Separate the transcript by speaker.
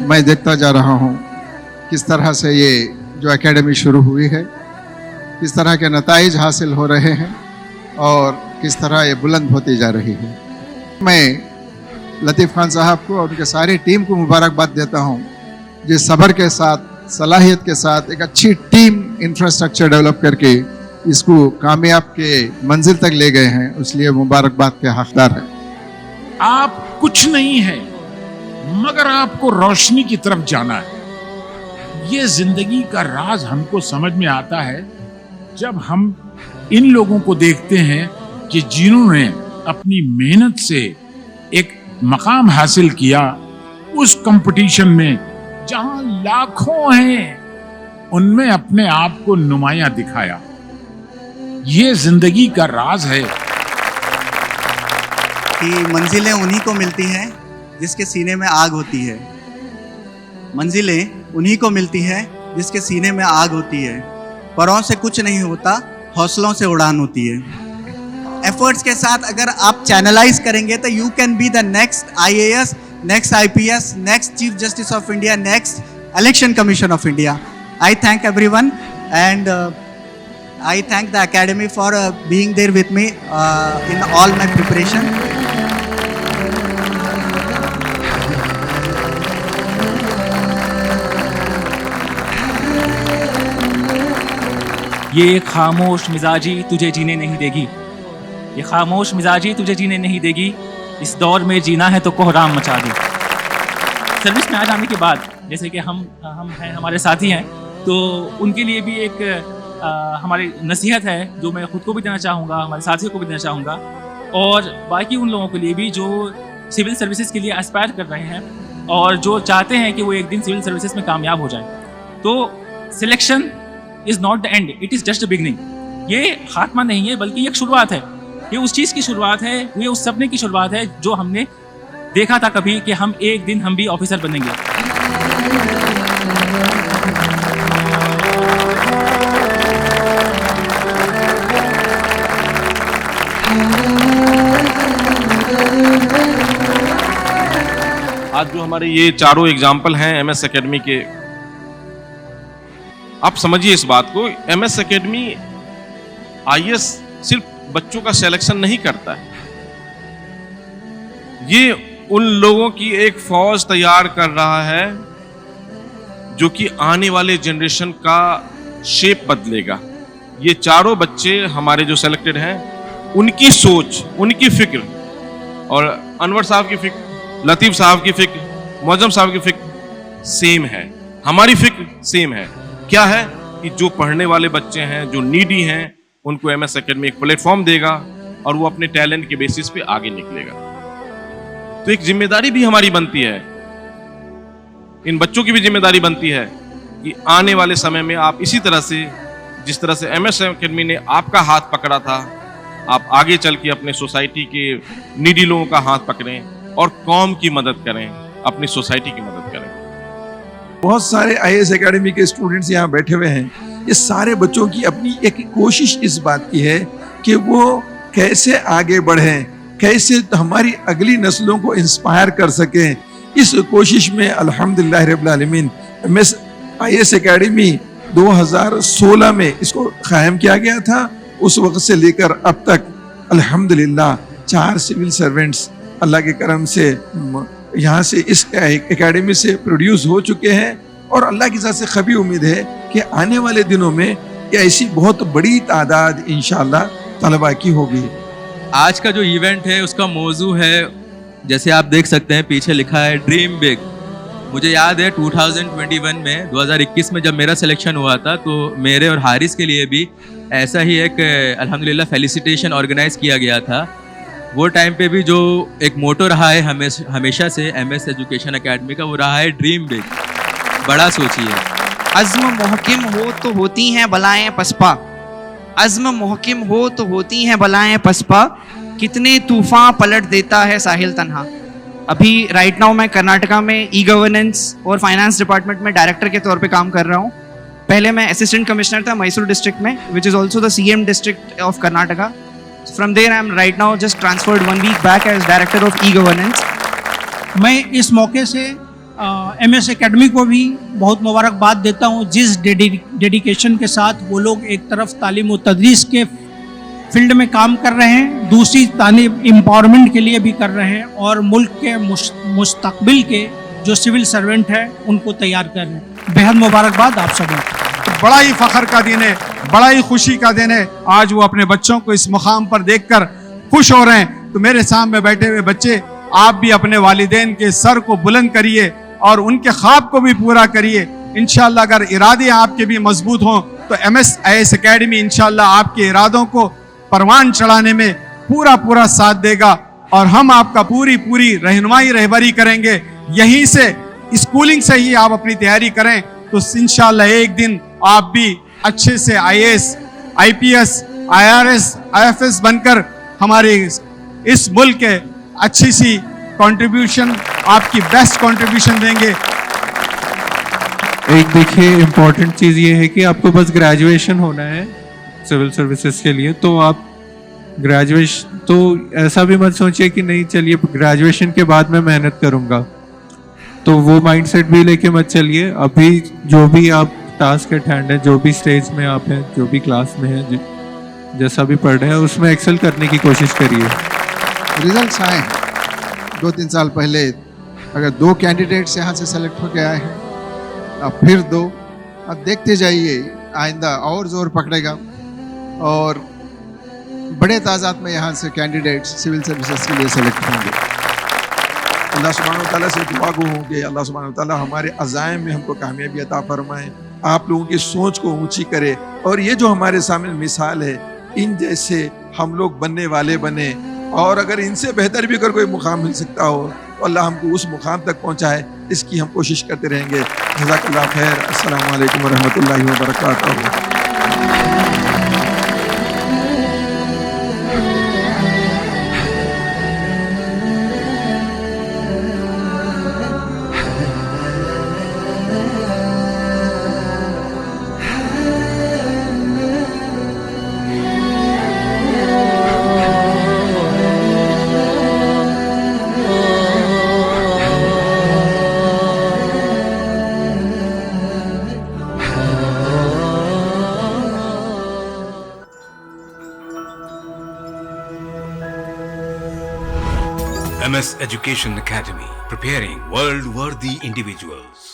Speaker 1: मैं देखता जा रहा हूँ किस तरह से ये जो एकेडमी शुरू हुई है, किस तरह के नताइज हासिल हो रहे हैं और किस तरह ये बुलंद होती जा रही है। मैं लतीफ़ खान साहब को और उनके सारी टीम को मुबारकबाद देता हूँ, जिस सब्र के साथ, सलाहियत के साथ एक अच्छी टीम इंफ्रास्ट्रक्चर डेवलप करके इसको कामयाब के मंजिल तक ले गए हैं, इसलिए मुबारकबाद के हकदार हैं।
Speaker 2: आप कुछ नहीं है मगर आपको रोशनी की तरफ जाना है। ये जिंदगी का राज हमको समझ में आता है जब हम इन लोगों को देखते हैं कि जिन्होंने अपनी मेहनत से एक मकाम हासिल किया उस कंपटीशन में जहां लाखों हैं, उनमें अपने आप को नुमाया दिखाया। ये जिंदगी का राज है
Speaker 3: कि मंजिलें उन्हीं को मिलती हैं जिसके सीने में आग होती है। मंजिलें उन्हीं को मिलती है जिसके सीने में आग होती है। परों से कुछ नहीं होता, हौसलों से उड़ान होती है। एफर्ट्स के साथ अगर आप चैनलाइज करेंगे तो you can be the next IAS, next IPS, next chief justice of India, next election commission of India. I thank everyone and I thank the academy for being there with me in all my preparation.
Speaker 4: ये खामोश मिजाजी तुझे जीने नहीं देगी, ये खामोश मिजाजी तुझे जीने नहीं देगी, इस दौर में जीना है तो कोहराम मचा दे। सर्विस में आ जाने के बाद जैसे कि हम हैं, हमारे साथी हैं, तो उनके लिए भी एक हमारी नसीहत है जो मैं खुद को भी देना चाहूँगा, हमारे साथियों को भी देना चाहूँगा और बाकी उन लोगों के लिए भी जो सिविल सर्विसेज के लिए एस्पायर कर रहे हैं और जो चाहते हैं कि वो एक दिन सिविल सर्विसेज में कामयाब हो जाएं। तो selection is not the end, it is just a beginning. ये खात्मा नहीं है बल्कि एक शुरुआत है, ये उस चीज़ की शुरुआत है, ये उस सपने की शुरुआत है जो हमने देखा था कभी कि हम एक दिन हम भी ऑफिसर बनेंगे।
Speaker 5: आज जो हमारे ये चारों एग्जाम्पल हैं MS एकेडमी के, आप समझिए इस बात को, MS एकेडमी IAS सिर्फ बच्चों का सिलेक्शन नहीं करता है, ये उन लोगों की एक फौज तैयार कर रहा है जो कि आने वाले जनरेशन का शेप बदलेगा। ये चारों बच्चे हमारे जो सेलेक्टेड हैं, उनकी सोच, उनकी फिक्र और अनवर साहब की फिक्र, लतीफ़ साहब की फिक्र, मौजम साहब की फिक्र सेम है, हमारी फिक्र सेम है। क्या है कि जो पढ़ने वाले बच्चे हैं, जो नीडी हैं, उनको MS एकेडमी एक प्लेटफॉर्म देगा और वो अपने टैलेंट के बेसिस पे आगे निकलेगा। तो एक जिम्मेदारी भी हमारी बनती है, इन बच्चों की भी जिम्मेदारी बनती है कि आने वाले समय में आप इसी तरह से, जिस तरह से MS एकेडमी ने आपका हाथ पकड़ा था, आप आगे चल के अपने सोसाइटी के नीडी लोगों का हाथ पकड़ें और कौम की मदद करें, अपनी सोसाइटी की मदद करें।
Speaker 6: बहुत सारे IAS एकेडमी के स्टूडेंट्स यहाँ बैठे हुए हैं। ये सारे बच्चों की अपनी एक कोशिश इस बात की है कि वो कैसे आगे बढ़ें, कैसे हमारी अगली नस्लों को इंस्पायर कर सकें। इस कोशिश में अल्हम्दुलिल्लाह रब्बिल आलमीन MS IAS एकेडमी 2016 में इसको कायम किया गया था। उस वक्त से लेकर अब तक अल्हम्दुलिल्लाह 4 सिविल सर्वेंट्स अल्लाह के करम से यहाँ से इस एकेडमी से प्रोड्यूस हो चुके हैं और अल्लाह की ज़ात से खबी उम्मीद है कि आने वाले दिनों में ऐसी बहुत बड़ी तादाद इंशाअल्लाह तलबा की होगी।
Speaker 7: आज का जो इवेंट है उसका मौजू है, जैसे आप देख सकते हैं पीछे लिखा है ड्रीम बिग। मुझे याद है 2021 में जब मेरा सिलेक्शन हुआ था तो मेरे और हारिस के लिए भी ऐसा ही एक अल्हम्दुलिल्लाह फेलिसिटेशन ऑर्गेनाइज किया गया था। वो टाइम पे भी जो एक मोटो रहा है हमेशा से MS एजुकेशन एकेडमी का, वो रहा है ड्रीम बिग, बड़ा सोचिए।
Speaker 8: अज़्म मुहकिम हो तो होती हैं बलाएं पसपा, अज़्म मुहकिम हो तो होती हैं बलाएं पसपा, कितने तूफान पलट देता है साहिल तन्हा। अभी राइट नाउ मैं कर्नाटका में ई गवर्नेंस और फाइनेंस डिपार्टमेंट में डायरेक्टर के तौर पे काम कर रहा हूँ। पहले मैं असिस्टेंट कमिश्नर था मैसूर डिस्ट्रिक्ट में, which is also the CM district of Karnataka. From there I am right now just transferred 1 week back as director of e governance.
Speaker 9: मैं इस मौके से MS एकेडमी को भी बहुत मुबारकबाद देता हूँ, जिस डेडिकेशन के साथ वो लोग एक तरफ तालीम व तदरीस के फील्ड में काम कर रहे हैं, दूसरी तालीम एम्पावरमेंट के लिए भी कर रहे हैं और मुल्क के मुस्तकबिल के जो सिविल सर्वेंट हैं उनको तैयार कर रहे हैं। बेहद मुबारकबाद आप सबको।
Speaker 10: बड़ा ही फख्र का दिन है, बड़ा ही खुशी का दिन है। आज वो अपने बच्चों को इस मुकाम पर देखकर खुश हो रहे हैं। तो मेरे सामने बैठे हुए बच्चे, आप भी अपने वालिदैन के सर को बुलंद करिए और उनके ख्वाब को भी पूरा करिए। इंशाल्लाह अगर इरादे आपके भी मजबूत हों तो MS एकेडमी इंशाल्लाह आपके इरादों को परवान चढ़ाने में पूरा साथ देगा और हम आपका पूरी रहबरी करेंगे। यहीं से स्कूलिंग से ही आप अपनी तैयारी करें तो इंशाल्लाह एक दिन आप भी अच्छे से IAS, IPS, IRS, IFS बनकर हमारे इस मुल्क के अच्छी सी कंट्रीब्यूशन, आपकी बेस्ट कंट्रीब्यूशन देंगे।
Speaker 11: एक देखिए इम्पोर्टेंट चीज़ ये है कि आपको बस ग्रेजुएशन होना है सिविल सर्विसेज के लिए, तो आप ग्रेजुएशन, तो ऐसा भी मत सोचिए कि नहीं चलिए ग्रेजुएशन के बाद मैं मेहनत करूँगा, तो वो माइंडसेट भी लेके मत चलिए। अभी जो भी आप टास्क एट हैंड है, जो भी स्टेज में आप हैं, जो भी क्लास में हैं, जैसा भी पढ़ रहे हैं उसमें एक्सेल करने की कोशिश करिए।
Speaker 1: रिजल्ट्स आए 2-3 साल पहले, अगर 2 कैंडिडेट्स यहाँ से सेलेक्ट होकर आए हैं, अब फिर 2, अब देखते जाइए आइंदा और जोर पकड़ेगा और बड़े तादाद में यहाँ से कैंडिडेट्स सिविल सर्विसेज के लिए सेलेक्ट होंगे।
Speaker 6: अल्लाह सुब्हानहू व तआला से दुआ गो हूँ कि अल्लाह सुब्हानहू व तआला हमारे अज़ाइम में हमको कामयाबी अता फरमाए, आप लोगों की सोच को ऊंची करे और ये जो हमारे सामने मिसाल है, इन जैसे हम लोग बनने वाले बने और अगर इनसे बेहतर भी अगर कोई मुकाम मिल सकता हो तो अल्लाह हमको उस मुकाम तक पहुँचाए, इसकी हम कोशिश करते रहेंगे। जज़ाकल्लाह खैर। अस्सलामु अलैकुम व रहमतुल्लाहि व बरकातहू।
Speaker 12: MS Education Academy, preparing world-worthy individuals.